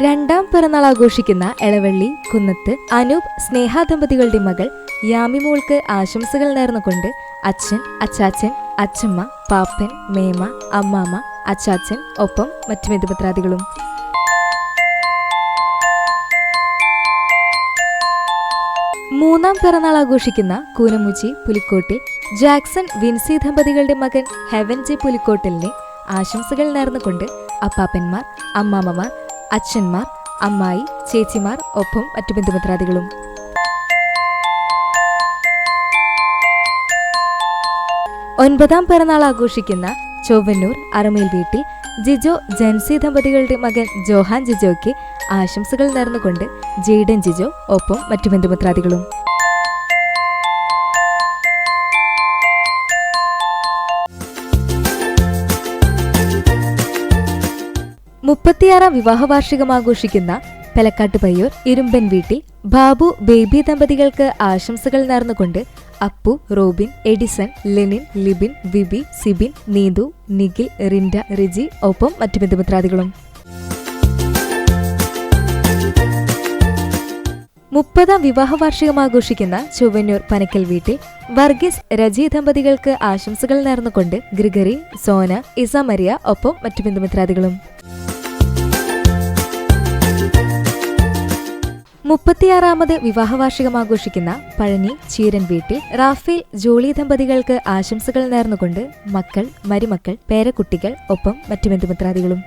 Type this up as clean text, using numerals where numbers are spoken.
രണ്ടാം പിറന്നാൾ ആഘോഷിക്കുന്ന എളവള്ളി കുന്നത്ത് അനൂപ് സ്നേഹ ദമ്പതികളുടെ മകൾ യാമിമോൾക്ക് ആശംസകൾ നേർന്നുകൊണ്ട് അച്ഛൻ, അച്ചാച്ചൻ, അച്ഛമ്മ, പാപ്പൻ, മേമ, അമ്മാമ്മ, അച്ചാച്ചൻ ഒപ്പം മറ്റു ബന്ധുമിത്രാദികളും. മൂന്നാം പിറന്നാൾ ആഘോഷിക്കുന്ന കൂനമുച്ചി പുലിക്കോട്ടിൽ ജാക്സൺ വിൻസി ദമ്പതികളുടെ മകൻ ഹെവൻ ജെ പുലിക്കോട്ടിലിനെ ആശംസകൾ നേർന്നുകൊണ്ട് അപ്പാപ്പന്മാർ, അമ്മാമ്മമാർ, അച്ഛന്മാർ, അമ്മായി, ചേച്ചിമാർ ഒപ്പം മറ്റു ബന്ധുമിത്രാദികളും. ഒൻപതാം പിറന്നാൾ ആഘോഷിക്കുന്ന ചൊവ്വന്നൂർ അറമേൽ വീട്ടിൽ ജിജോ ജൻസി ദമ്പതികളുടെ മകൻ ജോഹാൻ ജിജോയ്ക്ക് ആശംസകൾ നേർന്നുകൊണ്ട് ജെയ്ഡൻ ജിജോ ഒപ്പം മറ്റു ബന്ധുമിത്രാദികളും. മുപ്പത്തിയാറാം വിവാഹ വാർഷികം ആഘോഷിക്കുന്ന പെലക്കാട്ട് പയ്യൂർ ഇരുമ്പൻ വീട്ടിൽ ബാബു ബേബി ദമ്പതികൾക്ക് ആശംസകൾ നേർന്നുകൊണ്ട് അപ്പു, റോബിൻ, എഡിസൺ, ലെനിൻ, ലിബിൻ, വിബി, സിബിൻ, നീതു, നിഖിൽ, റിൻഡ, റിജി ഒപ്പം മറ്റു ബന്ധുമിത്രാദികളും. 30ാം വിവാഹ വാർഷികം ആഘോഷിക്കുന്ന ചൊവ്വന്നൂർ പനക്കൽ വീട്ടിൽ വർഗീസ്, രജി ദമ്പതികൾക്ക് ആശംസകൾ നേർന്നുകൊണ്ട് ഗ്രിഗറി, സോന, ഇസമരിയ ഒപ്പം മറ്റു ബന്ധുമിത്രാദികളും. 36ാമത് വിവാഹ വാർഷികം ആഘോഷിക്കുന്ന പഴനി ചീരൻ വീട്ടിൽ റാഫേൽ, ജോളി ദമ്പതികൾക്ക് ആശംസകൾ നേർന്നുകൊണ്ട് മക്കൾ, മരുമക്കൾ, പേരക്കുട്ടികൾ ഒപ്പം മറ്റു ബന്ധുമിത്രാദികളും.